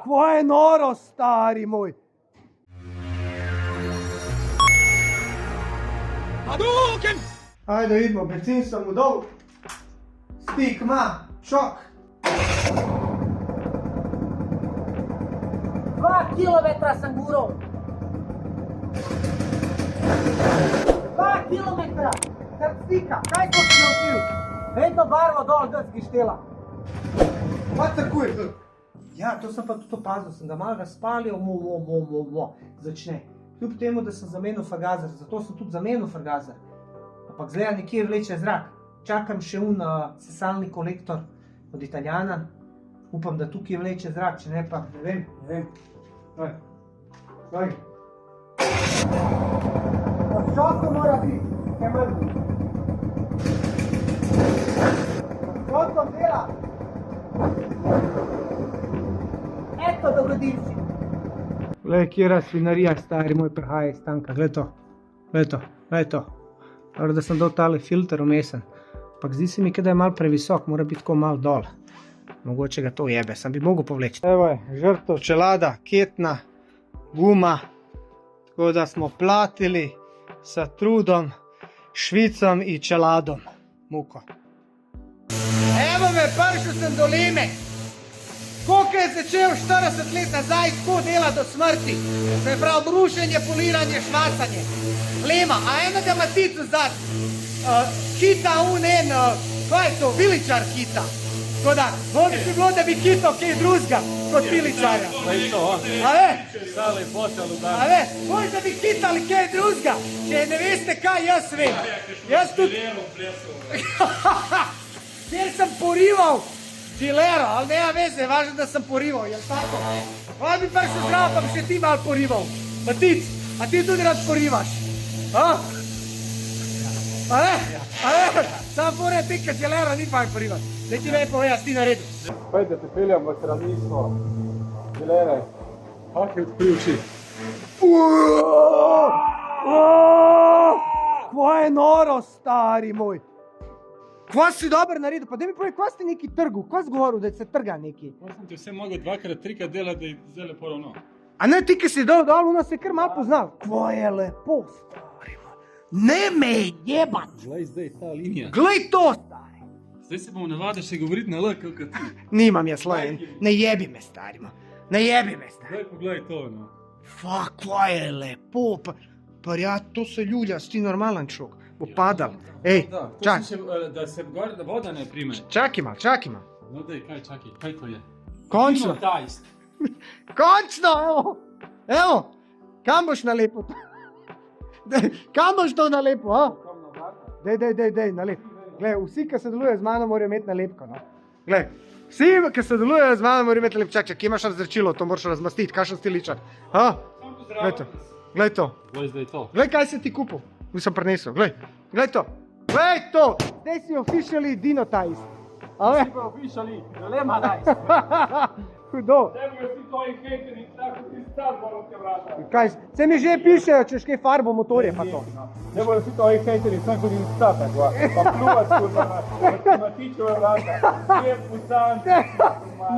Kva je noro, stari moj. Hadouken! Ajde, idemo, benzin sam mu dol. Stik ma, čok. 2 kilometra sam gurao. 2 kilometra! Kad stika, kaj smo si naučil? Vedno barvo dol, grski štela. Pa tako je. Ja, to sem pa tudi opazil, sem ga malo razpalil, začne. Kljub temu, da sem zamenil fagazer, zato sem tudi zamenil fagazer. Ampak zgleda nekje vleče zrak. Čakam še sesalni kolektor od Italijana. Upam, da tukaj vleče zrak, če ne pa, ne vem. Stoj. Od šoku mora biti, kaj mrzli. Od šokom dela. Eto dogodivši. Glej, kjera svinarija, stari moj, prihaja iz tanka. Glej to. Dobro, da sem dal tale filter vmesen. Ampak zdi se mi, da je malo previsok, mora biti tako malo dol. Mogoče ga to jebe, sem bi mogel povleči. Evo je, žrtev, čelada, ketna, guma. Tako da smo platili s trudom, švicom in čeladom. Muko. Evo me, prišel sem do Leme. Koliko je začel 40 let nazaj tako dela do smrti. Se pravi, brušenje, poliranje, švacanje. Lema, a enega ima tic vzad. Kita kaj je to, viličar kita. Tako da, bolje bi bilo, da bi kito kaj drugega kot viličarja. A ve? A ve, bolje da bi kitali kaj drugega. Če ne veste kaj, jaz vem. Jaz tudi... Kjer sem porival Dilero, ali nema veze, važno da sem porival, jel tako? Hvala bi prišel zdravo, pa bi še ti malo porival. Matic, a ti tudi rad porivaš? A? A ne? Samo fora je pika Dilero, ni fajn porivati. Zdaj ti me povej, jaz ti naredil. Pojde, te peljem v stranistvo. Dilere, kak je odpril oči? Kva je noro, stari moj. Kva si dober naredil, pa da mi povej, kva si neki trgu, kva si govoril, da se trga neki? Pa sem ti vse mogel 2-krat, 3-krat delati, da je zdaj lepo ravno. A ne, ti, ki si dol, ono se kar malo poznal. Kva je lepo, stari moj. Ne me jebat. Glej zdaj ta linija. Glej to, stari. Zdaj se bomo navadili še govoriti na L, kakor ti. Nimam jaz lojen, ne jebi me, stari moj. Ne jebi me, stari. Zdaj poglej to, no. Fak, kva je lepo, pa ja, to se ljulja, si ti normalen človek. Bo padal. Ej, čak. Da se voda ne prime. Čakaj malo. No daj, kaj to je? Končno. Tajst. Končno, evo. Kam boš nalepil? Kam boš to nalepil, a? Dej, nalep. Glej, vsi, ki sodelujejo z mano, morajo imeti nalepko, no. Glej, vsi, ki sodelujejo z mano, morajo imeti nalepko. Čak, kje imaš razrečilo, to moraš razmastiti, kakšen stiličar. Glej to. Glej zdaj to. Glej, kaj si ti kupil. Sem prinesel, glej to. Zdaj si officially Dino Tajst. Si pa officially Lema Tajst. Hudo. Zdaj bojo vsi tvoji hejteri, tako ti star bojo te vrata. Kaj, se mi že pišejo, češ kaj farbo motorje pa to. Zdaj bojo vsi tvoji hejteri, sem kot in stata, pa pluvac kurva, matičeve vrata, je pucanci.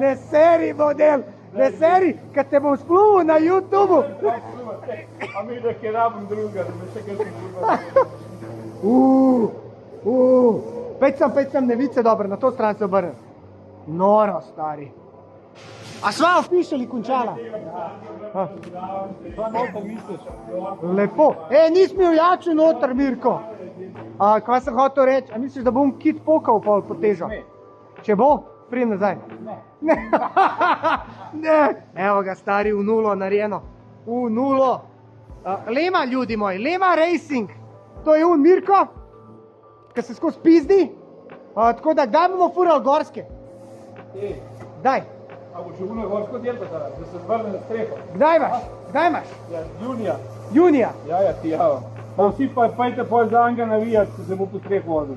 Ne seri, model, ne seri, kad te bom spluvil na YouTubeu. A mi da kje rabim druga, da me še kaj si druga. Pejt sem, ne vice dobro, na to stran se obrnem. Noro, stari. A sva officially končala? Pa noter misliš? Lepo. Nis mi vjačil noter, Mirko. Kva sem hotel reči, a misliš, da bom kit pokal pol po težo? Če bo, prijem nazaj. Ne. Evo ga, stari, v nulo narejeno. V nulo. Lema, ljudi moji, Lema Racing. To je Mirko, ki se skozi pizdi. Tako da, kdaj bomo furali gorske? Daj. A bo še uno gorsko delta, da se zvrne na streho? Kdaj imaš? Ja, junija. Junija. Ja, ti javam. Pa vsi pa pojte pol za njega navijati, ko se bo po streh vozil.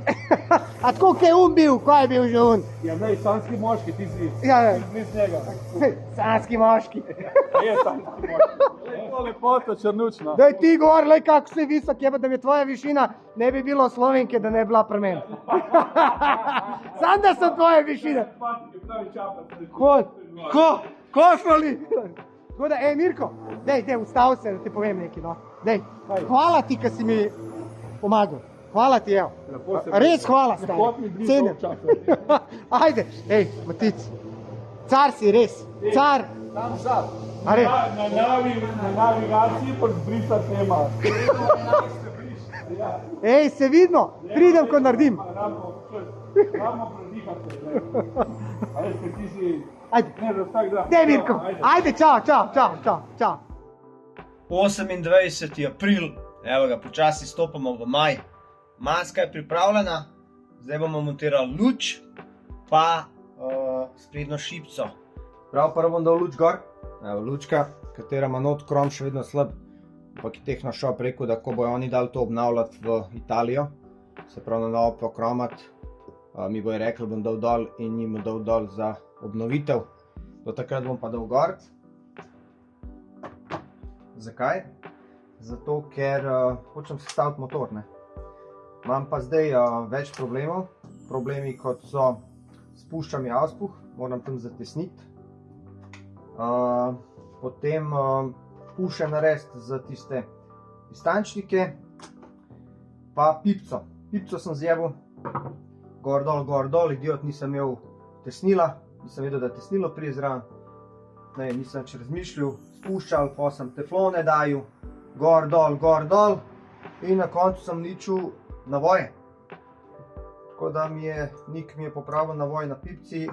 A tako, kaj je on bil? Kaj je bil že on? Ja, ne, sanski moški, ti si bliz njega. Sanski moški. Je sanski moški. Je to lepoto, črnučno. Daj ti govor, lej kako si visok, je pa da bi tvoja višina ne bi bilo Slovenke, da ne bi bila pri meni. Sam da sem tvoje višine. Ko smo li? Tako da, Mirko, dej, ustavi se, da ti povem nekaj, no. Dej, hvala ti, ki si mi pomagal. Hvala ti, evo. Res hvala, stari. Cenim. Ajde, Matic. Car si, res. Car. Tam sad. A res? Na navigaciji pa zbrisa tema. Se vidimo, pridem, ko naredim. Ramo predihati. A res, ker ti si... Ajde. Ne, da vsak dan. Dej, Mirko. Ajde, čao. 28. april, evo ga, počasi stopamo v maj. Maska je pripravljena, zdaj bomo montirali luč, pa sprednjo šipco. Prav prvo bom dal luč gor, evo lučka, katera ima not krom še vedno slab, ampak je Technoshop rekel, da ko bojo oni dali to obnavljati v Italijo, se pravi na novo pokromati, mi bojo rekli, bom dal dol in njim bom dal dol za obnovitev. Do takrat bom pa dal gor. Zakaj? Zato, ker hočem sestaviti motor, ne. Imam pa zdaj več problemov. Problemi kot so spuščam auspuh, moram tam zatesniti. Potem puše narediti za tiste distančnike. Pa pipco. Pipco sem zjebil. Gor dol, idiot, nisem imel tesnila. Nisem vedel, da tesnilo prije zraven. Ne, nisem več razmišljal. Spuščal, pa sem teflone dajal. Gor dol. In na koncu sem ličil navoje. Tako da Nik mi je popravil navoj na pipci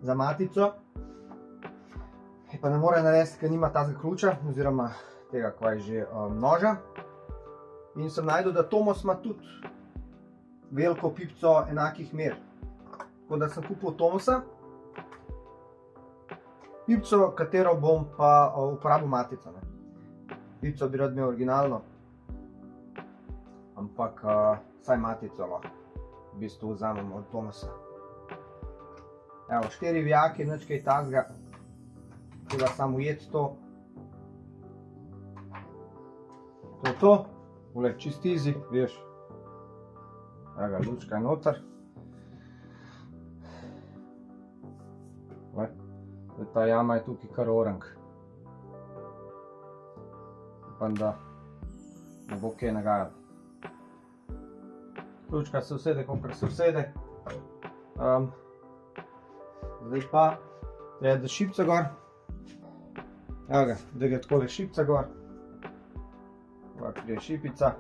za matico. Pa ne more narediti, ker nima tazga ključa, oziroma tega, kaj že, noža. In sem najdel, da Tomos ima tudi veliko pipco enakih mer. Tako da sem kupil Tomosa. Pipco, katero bom pa uporabil matico. Pipco bi rad imel originalno. Ampak saj matico lahko v bistvu vzamem od Tomosa. Evo, 4 vijaki, nič kaj takega. Treba samo ujeti to. To je to. Ule, čist easy, veš. Evo ga, lučka je noter. Ta jama je tukaj kar orang. Upam, da ne bo kaj nagajal. Lučka se usede, kolikor se usede. Zdaj pa treba da šipca gor. Evo ga, da ga takole šipca gor. Ovak je šipica.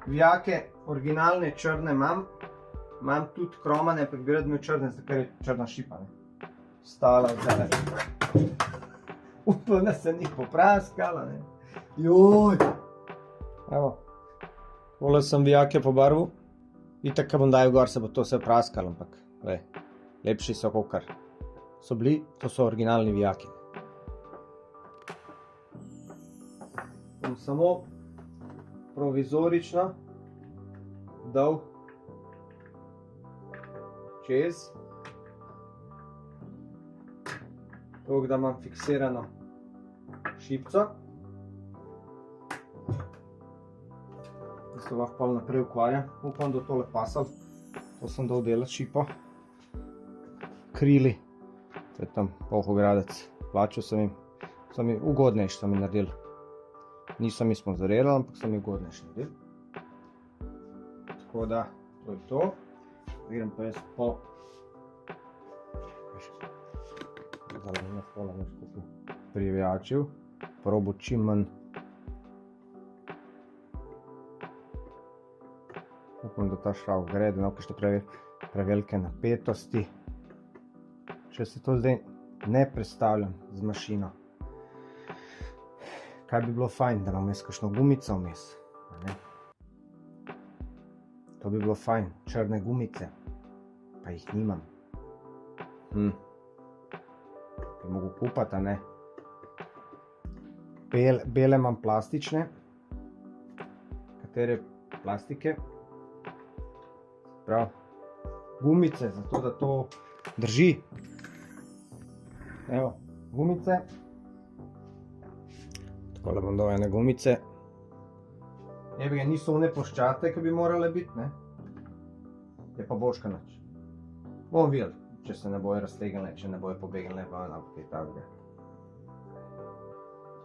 Vijake originalne črne imam. Imam tudi kromane, pa bi rad imel črne, zato ker je črna šipa. Stala zdaj. Upam, da se ni popraskala. Joj! Evo. Tole sem vijake pobarval. Itak, ko bom dajal gor, se bo to vse praskalo, ampak lepši so kakor so bili, to so originalni vijaki. Bom samo provizorično dal čez. Toliko, da imam fiksirano šipco. Da se lahko pol naprej ukvarja. Upam, da tole pasal. To sem dal delati šipo. Krili. To je tam polhogradec. Plačal sem jim. So mi ugodnejši so mi naredili. Niso mi sponzorirali, ampak so mi ugodnejši naredili. Tako da, to je to. Grem pa jaz po zalena spola nekako privijačil. Probo čim manj. Upam, da ta šrav gre, da ne kakšne prevelike napetosti. Če se to zdaj ne predstavljam z mašino. Kaj bi bilo fajn, da imam jaz kakšno gumico vmes. To bi bilo fajn, črne gumice. Pa jih nimam. Bi mogel kupati, a ne. Bele imam plastične. nekatere plastike, prav, gumice, zato da to drži. Evo, gumice. Takole bom dal ene gumice. Ebega niso one ploščate, ki bi morale biti, ne? Je pa boljška nič. Bom videl, če se ne bojo raztegnile, če ne bojo pobegnile ven ali kaj takega.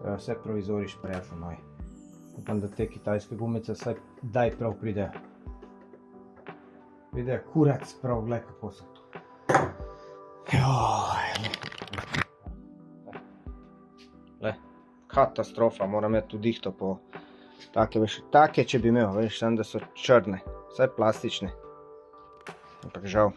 To je vse provizori šprejati, moj. Upam, da te kitajske gumice vsaj daj prav pridejo. Pridejo kurac prav, gled kako so to. Le, katastrofa, moram imeti vdihto po take, veš, take, če bi imel, veš, sem, da so črne, vsaj plastične. Ampak žal,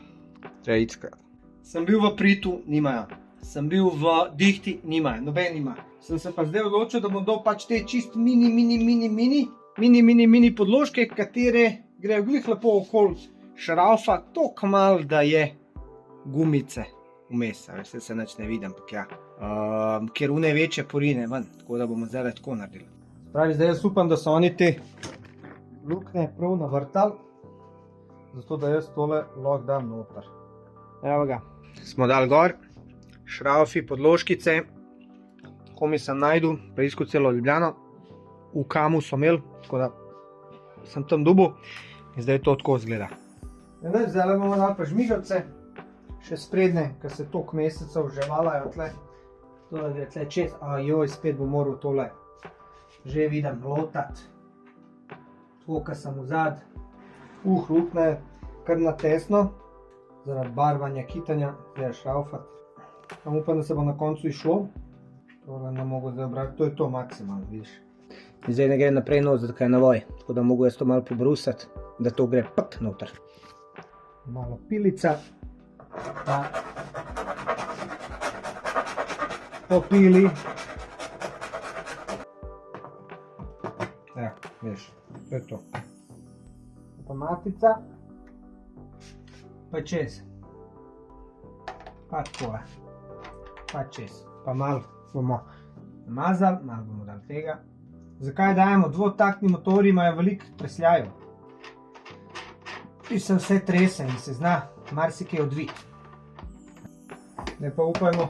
treba ickati. Sem bil v Pritu, nimajo. Sem bil v Dihti, nimajo, noben nima. Sem se pa zdaj odločil, da bom dal pač te čist mini podložke, katere grejo glih lepo okoli šraufa, toliko malo, da je gumice vmes, veš, se nič ne vidim, ampak ja. Ker une večje porine ven, tako da bomo zdaj tako naredili. Pravi, zdaj jaz upam, da so oni te luknje prav navrtali, zato da jaz tole lahko dam noter. Evo ga, smo dali gor, šraufi, podložkice, komi sem najdel, preiskal celo Ljubljano, v Kamu so imeli, tako da sem tam dobil in zdaj to tako izgleda. Ja, ne, zdaj bomo dali pa žmigavce, še sprednje, ker se toliko mesecev že valajo tle. Tole gre tle čez, ajoj, spet bom moral tole že vidim lotati, tako kot sem vzad. Luknje kar na tesno, zaradi barvanja, kitanja, treba šraufati. Tam upam, da se bo na koncu išlo. Tole ne mogo zdaj obrati, to je to maksimalno, vidiš. Zdaj ne gre naprej not, zato je navoj, tako da mogo jaz to malo pobrusati, da to gre pak noter. Malo pilica, pa popili. Ja, vidiš, to je to. Pa matica, Pa čez. Pa takole. Pa čez. Pa malo bomo namazali, malo bomo dali tega. Zakaj dajemo? Dvotaktni motorji imajo veliko tresljajev. In se vse trese in se zna marsikaj odviti. ne pa upajmo,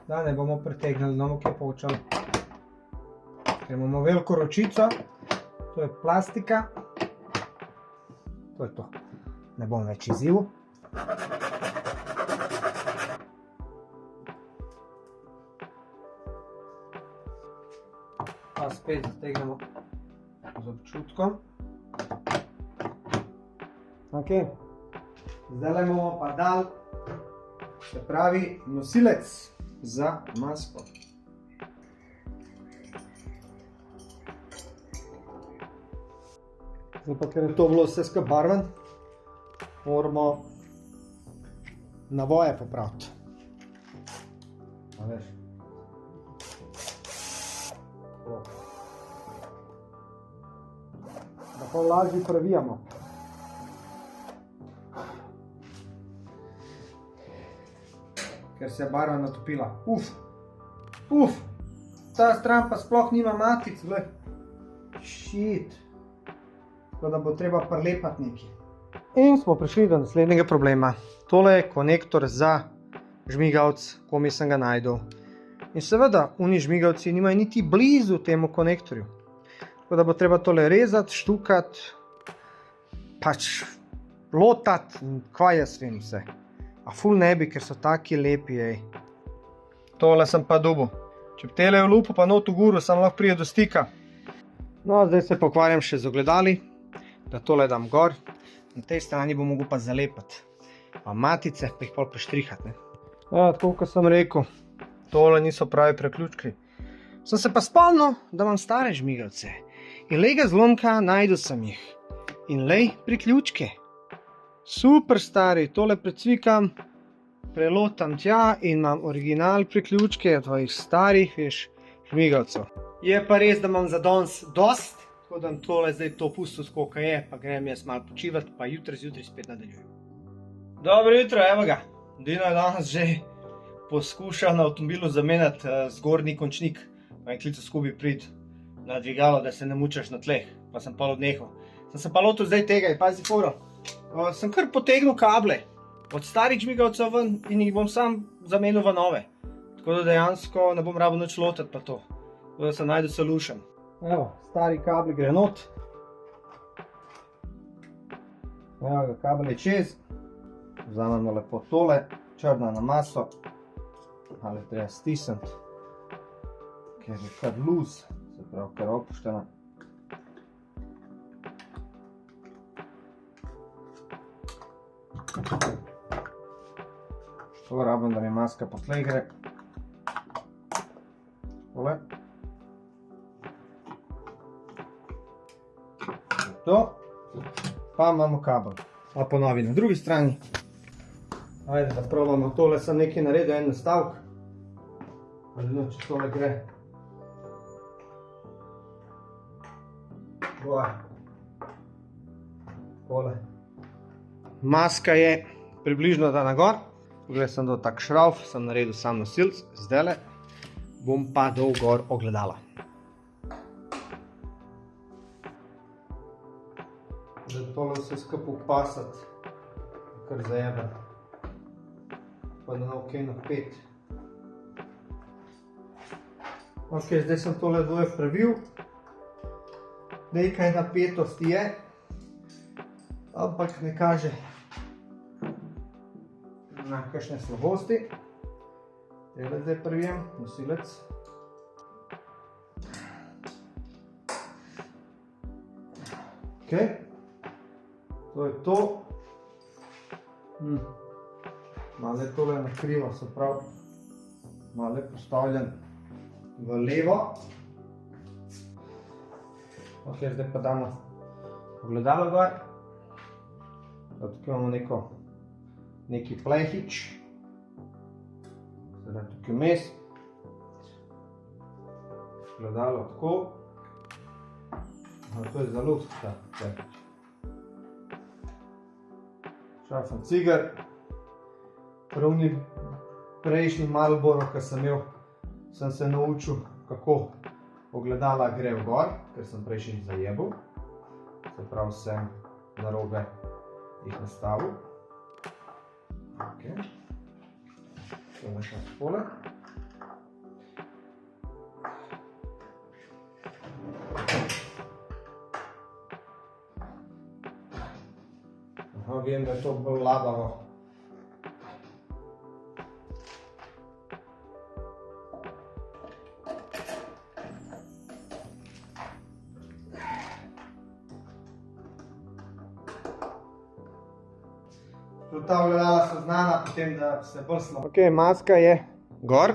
da ne bomo pretegnili, ne bomo kaj povčali. Ker imamo veliko ročico, to je plastika. To je to. Ne bom več izzivil. Pa spet zategnemo z občutkom. Ok, zdaj bomo pa dali, se pravi, nosilec za masko. Zdaj pa, ker je to bilo vse skupaj barven, moramo navoje popraviti. A veš. Da pa lažje previjamo. Ker se je barva natopila. Ta stran pa sploh nima matic, gled. Shit. Tako da bo treba prilepati nekaj. In smo prišli do naslednjega problema. Tole je konektor za žmigavc, komi sem ga najdel. In seveda, oni žmigavci nimajo niti blizu temu konektorju. Tako da bo treba tole rezati, štukati, pač lotati, kvaj jaz vem vse. A ful ne bi, ker so taki lepi, ej. Tole sem pa dobil. Če bi tele v lupu pa not v guru, sem lahko prije do stika. No, zdaj se pokvarjam še z ogledali, da tole dam gor. Na tej strani bom mogel pa zalepati. Pa matice, pa jih pol preštrihati, ne. Ja, tako kot sem rekel, tole niso pravi preključki. Sem se pa spomnil, da imam stare žmigavce. In lej ga zlomka, najdel sem jih. In lej priključke. Super stari, tole precvikam, prelotam tja in imam original priključke tvojih starih, veš, žmigavcev. Je pa res, da imam za danes dost, tako da tole zdaj to pustil skoka je, pa grem jaz malo počivati, pa jutri zjutraj spet nadaljujem. Dobro jutro, evo ga. Dino je danes že poskušal na avtomobilu zamenjati zgornji končnik. Pa je klical Skubi prid na dvigalo, da se ne mučaš na tleh, pa sem pa odnehal. Sem se pa lotil zdaj tega in pazi foro. Sem kar potegnil kable od starih žmigavcev ven in jih bom sam zamenil v nove. Tako da dejansko ne bom rabo nič lotiti pa to. Tako da sem najdel solution. Evo, stari kabli gre not. Evo ga, kabel je čez. Vzamemo lepo tole, črna na maso. Ali treba stisniti, ker je kar loose, se pravi kar opuštena. To rabim, da mi maska potlej gre. Tole. To. Pa imamo kabel. Pa ponovi na drugi strani. Ajde, da probamo tole, sem nekaj naredil, en nastavek. Vidimo, če tole gre. Tole. Maska je približno dana gor. Poglej, sem dal tak šrauf, sem naredil sam nosilc. Zdajle bom pa dal gor ogledala. Zdaj tole vse skupaj upasati, kar zajebe. Pa da ne ok napet. Ok, zdaj sem tole dvoje pravil. Nekaj napetosti je, ampak ne kaže na kakšne slabosti. Tele zdaj pravijem, nosilec. Ok, to je to. Malo je tole nakrivo, se pravi, malo je postavljen v levo. Ok, zdaj pa damo ogledalo gor. Tukaj imamo neki plehič. Zdaj tukaj vmes. Ogledalo tako. To je za luft, ta plehič. Šrafen cigar. Pravni prejšnji Marlboro, ki sem imel, sem se naučil, kako ogledala gre v gor, ker sem prejšnji zajebal. Se pravi, sem narobe jih nastavil. Ok. Tole še takole. Aha, vem, da je to bolj labavo. Ta ogledala so znana potem, da se bolj slabo. Ok, maska je gor.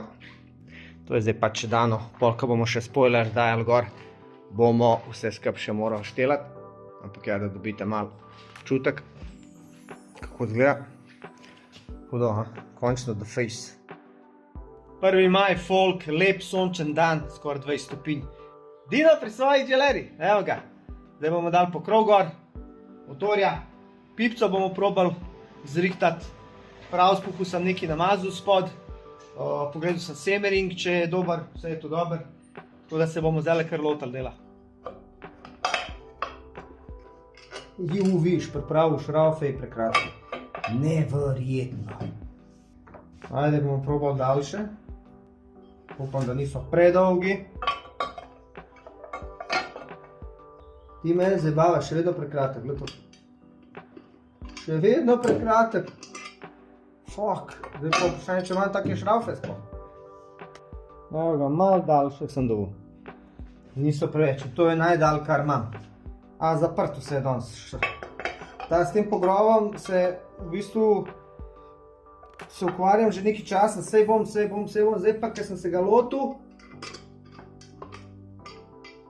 To je zdaj pač dano. Pol, ko bomo še spoiler dajali gor, bomo vse skupaj še morali štelati. Ampak ja, da dobite malo čutek, kako izgleda. Hudo, končno the face. 1. maj, folk, lep sončen dan, skoraj 20 stopinj. Dino pri svoji dželeri, evo ga. Zdaj bomo dali pokrov gor, motorja, pipco bomo probali zrihtati. Prav spuhu sem nekaj namazal spod, pogledal sem semering, če je dober, vse je to dober. Tako da se bomo zdaj kar lotali dela. Viš, pripravil šraufe in prekrasno. Neverjetno. Ajde, bomo probali daljše. Upam, da niso predolgi. Ti mene zabavaš, še vedno prekratek, gled to. Še vedno prekratek. Fuck, zdaj pa vprašanje, če imam take šraufe sploh. Evo ga, malo daljše sem dobil. Niso preveč, to je najdalj, kar imam. A, zaprto se je danes. S tem pogrovom se v bistvu se ukvarjam že nekaj časa, sej bom, zdaj pa, ker sem se ga lotil.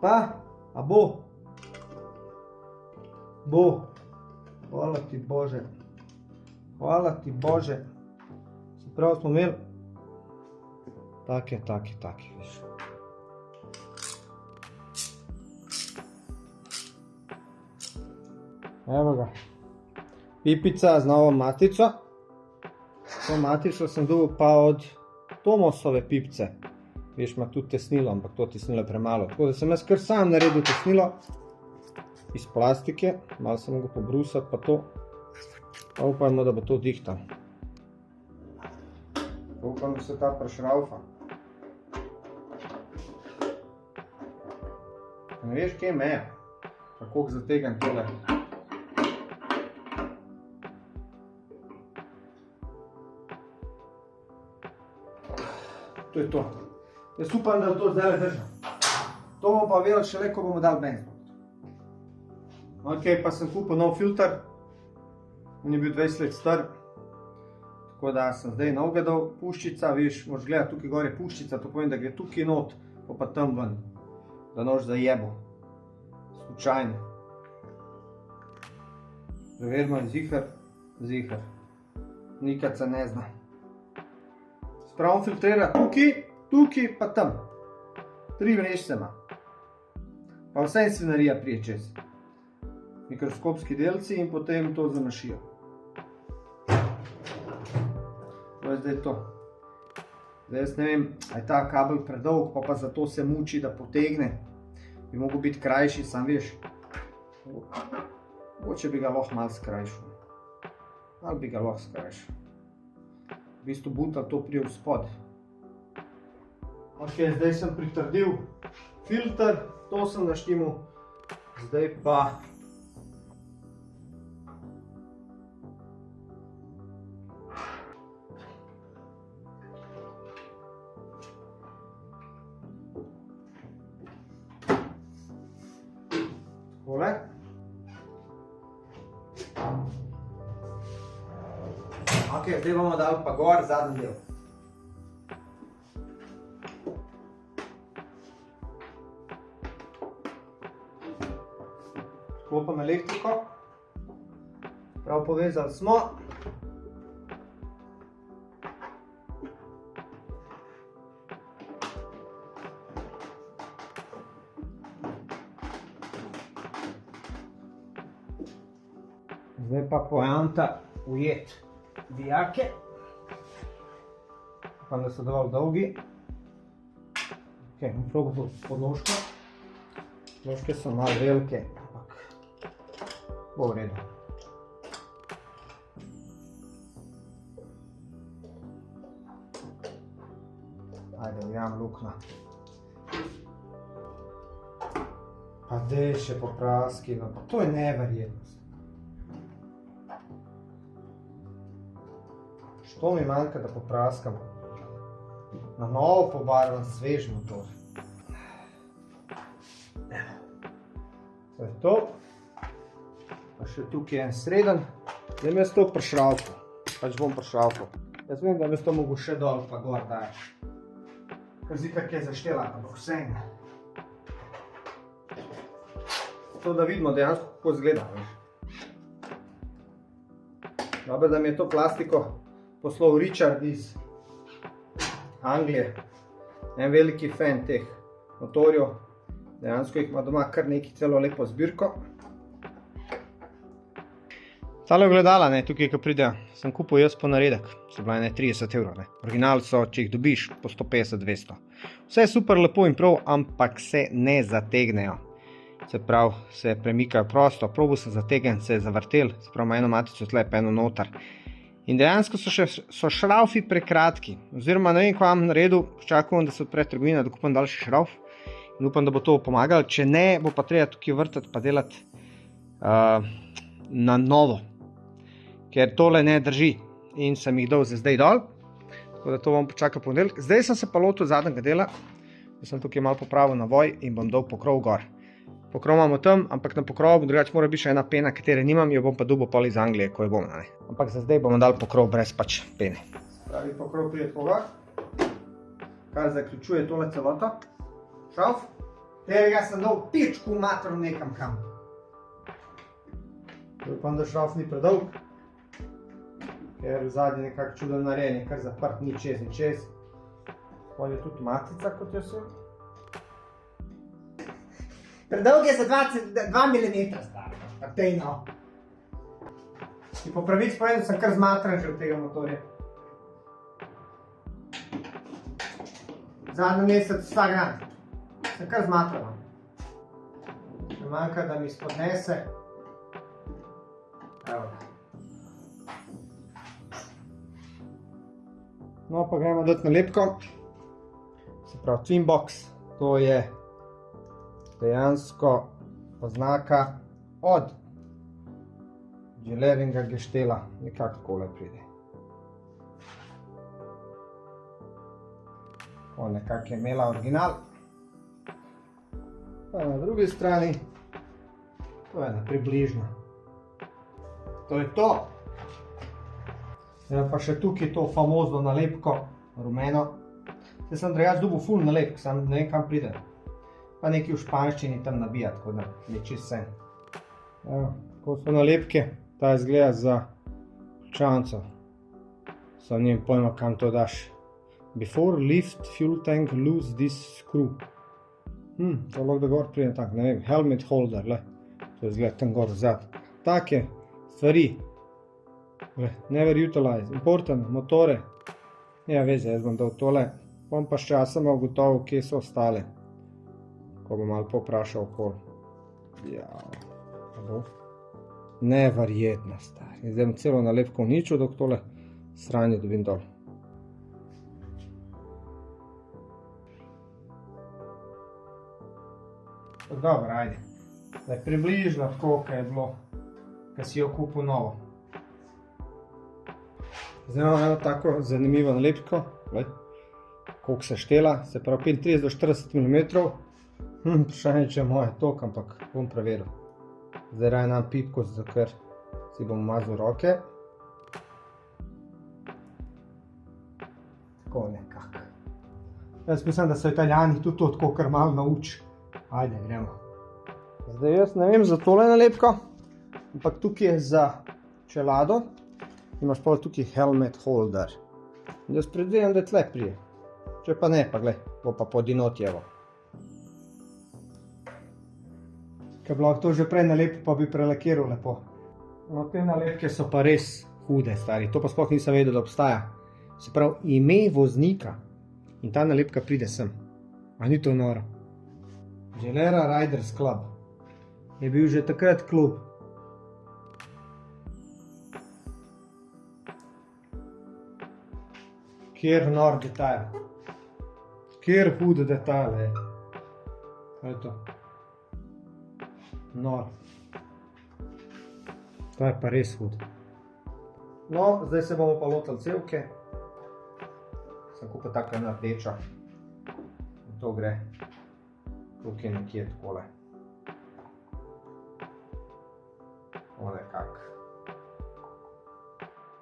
Pa, a bo. Bo. Hvala ti Bože. Hvala ti Bože. Se pravi, smo imeli take, viš. Evo ga. Pipica z novo matico. To matico sem dobil pa od Tomosove pipce. Veš, ima tudi tesnilo, ampak to tesnilo je premalo. Tako da sem jaz kar sam naredil tesnilo iz plastike, malo sem mogel pobrusati pa to. Pa upajmo, da bo to dihtalo. Upam, da se ta prešraufa. Ne veš, kje je meja, kako zategam tole. To je to. Jaz upam, da to zdaj držam. To bomo pa vedeli šele, ko bomo dali benzin. Ok, pa sem kupil nov filter. On je bil 20 let star. Tako da sem zdaj novega dal puščica, viš, moraš gledati, tukaj gor je puščica, to pomeni, da gre tukaj not, pa tam ven, da nož zajebo. Slučajno. Preverimo, je ziher. Nikad se ne zna. Spravo filtrira tukaj, pa tam. 3 vrežice ima. Pa vse svinarija prije čez. Mikroskopski delci in potem to zamašijo. To je zdaj to. Zdaj jaz ne vem, a je ta kabel predolg, pa zato se muči, da potegne. Bi mogel biti krajši, sam veš. Mogoče bi ga lahko malo skrajšal. Malo bi ga lahko skrajšal. V bistvu butal to prije v spod. Ok, zdaj sem pritrdil filter, to sem naštimal. Zdaj pa takole. Ok, zdaj bomo dali pa gor zadnji del. Sklopim elektriko. Prav povezali smo. Zdaj pa poanta ujet vijake. Upam, da so dovolj dolgi. Ok, bom probal podnožko. Nožke so malo velike, ampak bo v redu. Ajde, ujam luknja. Pa dej še popraski, no pa to je neverjetnost. Što mi manjka, da popraskam na novo pobarvan svež motor. To je to. Pa še tukaj je en sreden. Zdaj mi jaz to prešravkal. Pač bom prešravkal. Jaz vem, da bi jaz to mogel še dol pa gor daješ. Ker zikar je zaštela, ampak vse ne. To da vidimo dejansko, kako izgleda. Dobro, da mi je to plastiko poslal Richard iz Anglije. En veliki fan teh motorjev. Dejansko jih ima doma kar neki celo lepo zbirko. Tale ogledala, tukaj, ko pridejo, sem kupil jaz po naredek. So bila 30 €. Original so, če jih dobiš, po 150-200. Vse je super lepo in prav, ampak se ne zategnejo. Se pravi, se premikajo prosto. Probal sem zategniti, se je zavrtel, se pravi, ima eno matico tle, pa eno noter. In dejansko so šraufi prekratki. Oziroma, ne vem, ko vam naredil, počakujem, da se odpre trgovina, da kupam daljši šrauf. In upam, da bo to pomagalo. Če ne, bo pa treba tukaj vrtati pa delati na novo. Ker tole ne drži. In sem jih dal za zdaj dol. Tako da to bom počakal ponedeljek. Zdaj sem se pa lotil zadnjega dela. Zdaj sem tukaj malo popravil navoj in bom dal pokrov gor. Pokrov imamo tam, ampak na pokrovu drugače mora biti še ena pena, katere nimam, jo bom pa dobil pol iz Anglije, ko jo bom. Ampak za zdaj bomo dali pokrov brez pač pene. Pravi pokrov pride tako gor, kar zaključuje tole celoto. Šrauf, tega sem dal pičku matro nekam kam. Upam, da šrauf ni predolg, ker v zadnji nekako čudno narejen, je kar zaprt, ni čez in čez. Pol je tudi matica, kot jo sem. Predolg je za 2 mm star, pa tej no. In po pravici povedal, sem kar zmatran že od tega motorja. Zadnji mesec vsak dan. Se kar zmatramo. Še manjka, da mi spodnese. Evo. No, pa gremo dati nalepko. Se pravi, Twinbox. To je dejansko oznaka od Gileringa Geštela. Nekako takole pride. Nekako je imela original. Pa na drugi strani, to je na približno. To je to. Pa še tukaj to famozno nalepko, rumeno. Zdaj sem drugač dobil ful nalepk, sam ne vem kam pride. Pa nekaj v španščini tam nabija, tako da je čist vse. Tako so nalepke, ta izgleda za ključavnico. Sam nimam pojma kam to daš. Before lift fuel tank loose this screw. To lahko da gor pride tako, ne vem, helmet holder, le. To izgleda tam gor vzad. Take stvari. Never utilize, important, motore. Ja, veze, jaz bom dal tole. Bom pa s časoma ugotovil, kje so ostale. Ko bom malo poprašal okoli. Ja, bo. Neverjetno, stari. Zdaj bom celo nalepko uničil, dok tole sranje dobim dol. Dobro, ajde. Zdaj približno tako, kaj je bilo, kaj si jo kupil novo. Zdaj imamo eno tako zanimivo nalepko, koliko se štela, se pravi 35 do 40 mm. Vprašanje, če je moje tok, ampak bom preveril. Zdaj raje nam pipko, zato ker si bom umazal roke. Tako nekako. Jaz mislim, da so Italijani tudi to tako kar malo nauči. Ajde, gremo. Zdaj jaz ne vem za tole nalepko, ampak tukaj je za čelado. Imaš pa tukaj helmet holder. Jaz predvidevam, da tle prije. Če pa ne, pa glej, bo pa podinotjevo. Ker bi lahko to že prej nalepil, pa bi prelakiral lepo. No, te nalepke so pa res hude, stari. To pa sploh nisem vedel, da obstaja. Se pravi, ime voznika. In ta nalepka pride sem. A ni to noro? Gilera Riders Club. Je bil že takrat klub. Kjer nor detajl. Kjer hud detajl je. Kaj je to? Nor. To je pa res hud. No, zdaj se bomo pa lotili cevke. Sem kupil tako ena rdeča. In to gre tukaj nekje takole. O nekak.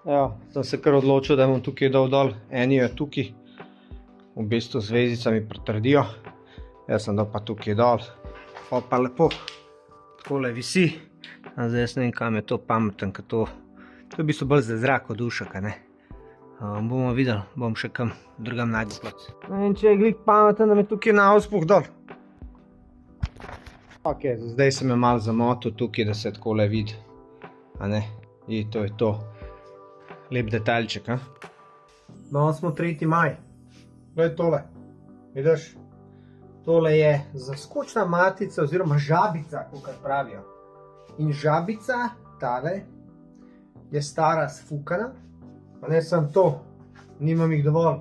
Evo, sem se kar odločil, da bom tukaj dal dol. Eni jo tukaj, v bistvu z vezicami pritrdijo. Jaz sem dal pa tukaj dol. Pa lepo takole visi. Zdaj jaz ne vem, kam je to pameten, ker to je v bistvu bolj za zrak od ušaka, ne. Bomo videli, bom še kam drugam najdel plac. Ne vem, če je glik pameten, da me tukaj na auspuh dol. Ok, zdaj sem jo malo zamotil tukaj, da se takole vidi. A ne, in to je to. Lep detaljček, a? Danes smo 3. maj. Glej tole, vidiš? Tole je zaskočna matica oziroma žabica, kakor pravijo. In žabica, tale, je stara sfukana. Pa ne sem to, nimam jih dovolj.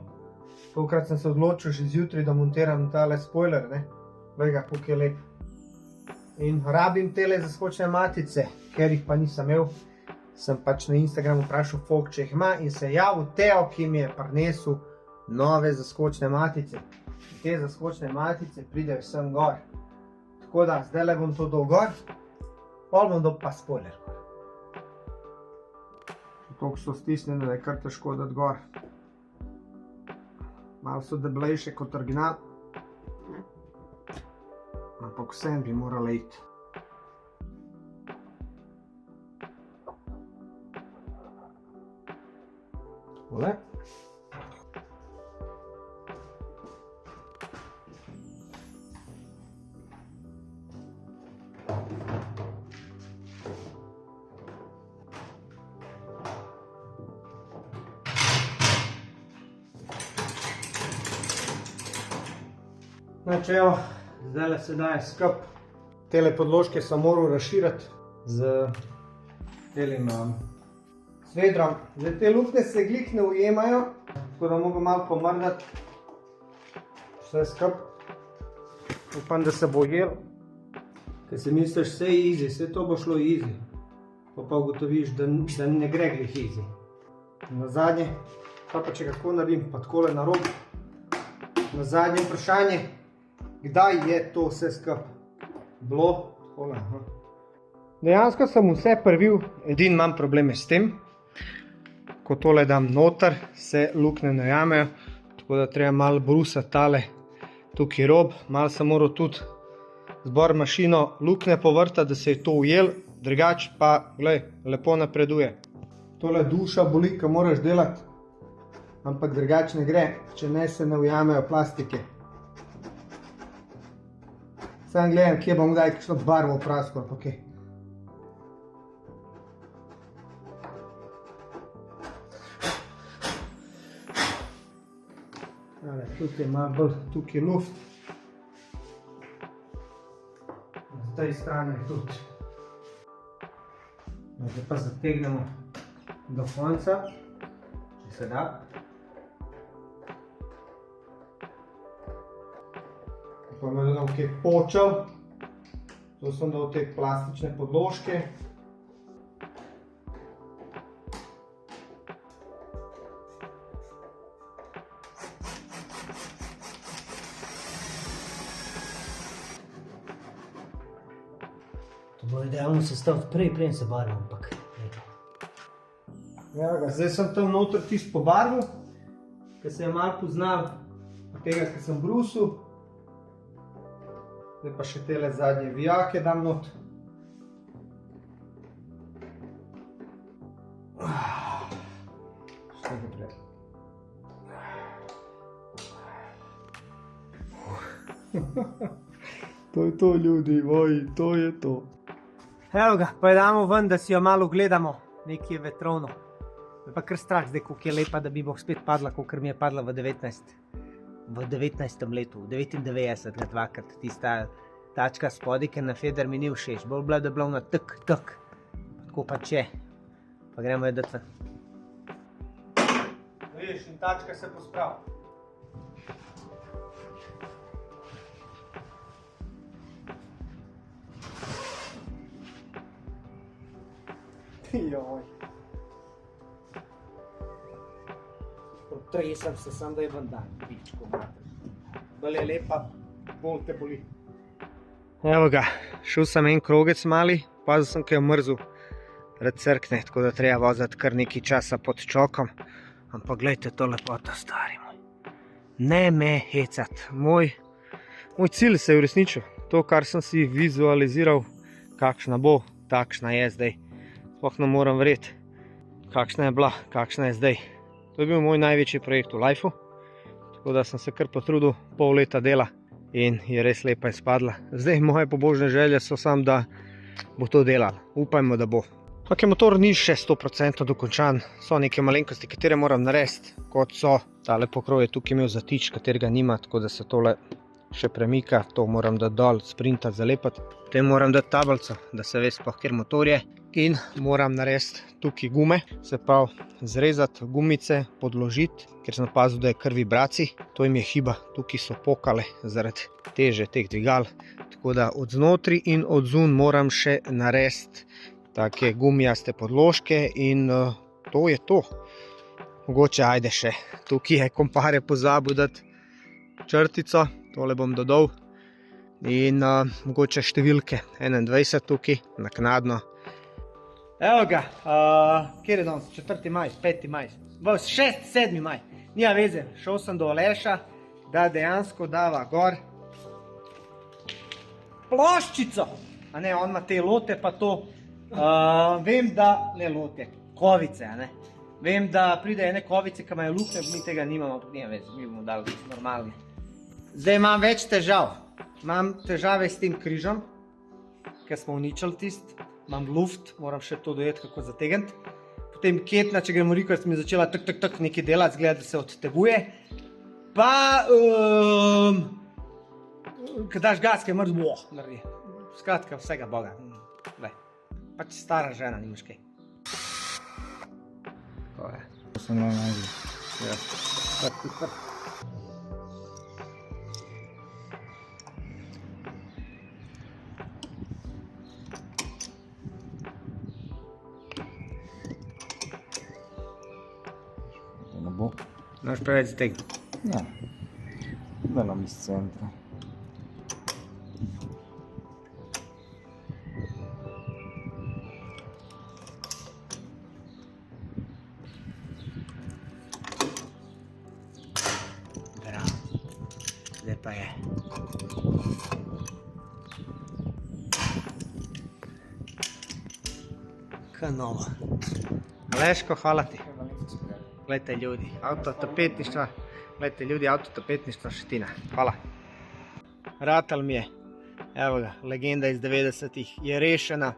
Tokrat sem se odločil že zjutraj, da montiram tale spoiler, ne. Glej ga, koliko je lep. In rabim tele zaskočne matice, ker jih pa nisem imel. Sem pač na Instagramu vprašal folk, če jih ima, in se je javil Teo, ki mi je prinesel nove zaskočne matice. Te zaskočne matice pridejo sem gor. Tako da, zdajle bom to dal gor, pol bom dal pa spoiler gor. Toliko so stisnjene, da je kar težko dati gor. Malo so deblejše kot original. Ampak vsem bi morala iti. Tole. Znači evo, zdaj se daje skup. Tele podložke sem moral razširiti z telim svedrom. Zdaj te luknje se glih ne ujemajo, tako da mogo malo pomrdati vse skup. Upam, da se bo ujel. Ker si misliš, vse je easy, vse to bo šlo easy. Pa ugotoviš, da ne gre glih easy. Na zadnje, pa če kako naredim, pa takole na rob. Na zadnje vprašanje, kdaj je to vse skup bilo? Takole, dejansko sem vse prvil, edin imam probleme s tem. Ko tole dam noter, se luknje najamejo, tako da treba malo brusati tale tukaj rob. Malo sem moral tudi zbor mašino luknje povrtati, da se je to ujel, drugače pa, glej, lepo napreduje. Tole duša boli, ko moraš delati, ampak drugače ne gre, če ne se ne ujamejo plastike. Sam gledam, kje bom kdaj kakšno barvo praskal, pa kaj. Tukaj je malo bolj, tukaj je luft. Na tej strani je tudi. Zdaj pa zategnemo do konca, če se da. Pa me dodam kaj počel. To sem dal te plastične podložke. To bo idealno sestaviti prej, preden se barva, ampak Zdaj sem tam noter tisto pobarval, ker se je malo poznal od tega, ker sem brusil. Zdaj pa še tele zadnje vijake dam not. Še naprej. To je to, ljudi moji, to je to. Evo ga, pa je damo ven, da si jo malo gledamo. Nekaj je vetrovno. Me pa kar strah zdaj, koliko je lepa, da bi bo spet padla, kakor mi je padla v 19. V 19. letu, v 99 let dvakrat. Tista tačka spodaj, ker na feder mi ni všeč. Bolj bila, da je bila ona tak. Tako pa če. Pa gremo jo dati ven. Vidiš, in tačka se pospravi. Joj. Tresem se, sam da je ven dan, pičko mater. Bolj je lepa, bolj te boli. Evo ga, šel sem en krogec mali, pazil sem, kaj je mrzel. Rad crkne, tako da treba voziti kar nekaj časa pod čokom. Ampak gledajte to lepota, stari moj. Ne me hecat. Moj cilj se je uresničil. To, kar sem si vizualiziral, kakšna bo, takšna je zdaj. Sploh ne moram verjeti, kakšna je bila, kakšna je zdaj. To je bil moj največji projekt v lifeu, tako da sem se kar potrudil, pol leta dela in je res lepa izpadla. Zdaj moje pobožne želje so samo, da bo to delalo. Upajmo, da bo. Ok, motor ni še 100% dokončan, so neke malenkosti, katere moram narediti, kot so tale pokrov je tukaj imel zatič, katerega nima, tako da se tole še premika, to moram dati dol, sprintati, zalepati. Potem moram dati tablico, da se ve sploh, kjer motor je. In moram narediti tukaj gume, se pravi zrezati gumice, podložiti, ker sem opazil, da je kar vibracij. To jim je hiba, tukaj so pokale zaradi teže teh dvigal. Tako da od znotri in od zun moram še narediti take gumijaste podložke in to je to. Mogoče ajde še, tukaj je kompare pozabil dati črtico, tole bom dodal. In mogoče številke 21 tukaj, naknadno. Evo ga, kjer je danes? 4. maj, 5. maj, 6. 7. maj, nija veze, šel sem do Aleša, da dejansko dava gor ploščico, a ne, on ima te lote pa to, vem, da, ne lote, kovice, a ne, vem, da pride ene kovice, ki imajo luknje, mi tega nimamo, ampak nija veze, mi bomo dali normalni. Zdaj imam več težav, imam težave s tem križem, ker smo uničili tisti. Imam luft, moram še to dojeti, kako zategniti. Potem ketna, če gremo riko, sem začela tak nekaj delati, zgleda, da se odteguje. Pa Ko daš gas, ki je mrz, naredi. Skratka, vsega boga. Glej, pač stara žena, nimaš kaj. Tako je. To sem na najdel. Ja. Prti. To ne bo. Noš preveč steg. Ja. Delam iz centra. Bravo. Zdaj pa je. Kaj novo. Aleško, hvala ti. Glejte ljudi, avtotapetništva. Glejte ljudi, avtotapetništva Šetina. Hvala. Ratal mi je. Evo ga, legenda iz 90-ih je rešena.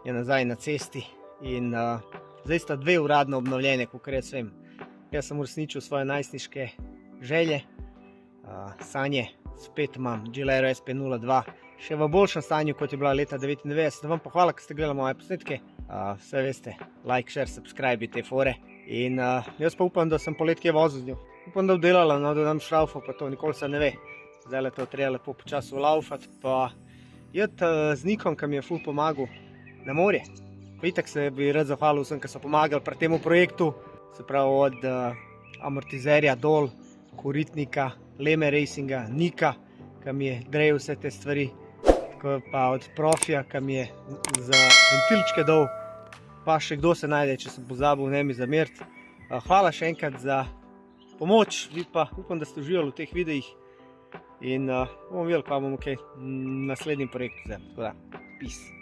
Je nazaj na cesti. In zdaj sta dve uradno obnovljene, kakor jaz vem. Jaz sem uresničil svoje najstniške želje, sanje. Spet imam Gilero SP02. Še v boljšem stanju, kot je bila leta 99. Vam pa hvala, ker ste gledali moje posnetke. Vse veste, like, share, subscribe te fore. In jaz pa upam, da sem polet kje vozil z njo. Upam, da obdelala, no, da nam šraufo, pa to nikoli se ne ve. Zdaj le to treba lepo počasi ulaufati, pa jed z Nikom, ki mi je ful pomagal na morje. Pa itak se bi rad zahvalil vsem, ki so pomagali pri temu projektu. Se pravi od amortizerja dol, koritnika, Leme Racinga, Nika, ki mi je drejal vse te stvari. Tako pa od Profija, ki mi je za ventilčke dol. Pa še kdo se najde, če sem pozabil, ne mi zameriti. Hvala še enkrat za pomoč, vi pa upam, da ste uživali v teh videih. In bomo videli, kaj bomo kaj v naslednjem projektu vzeli. Tako da, peace.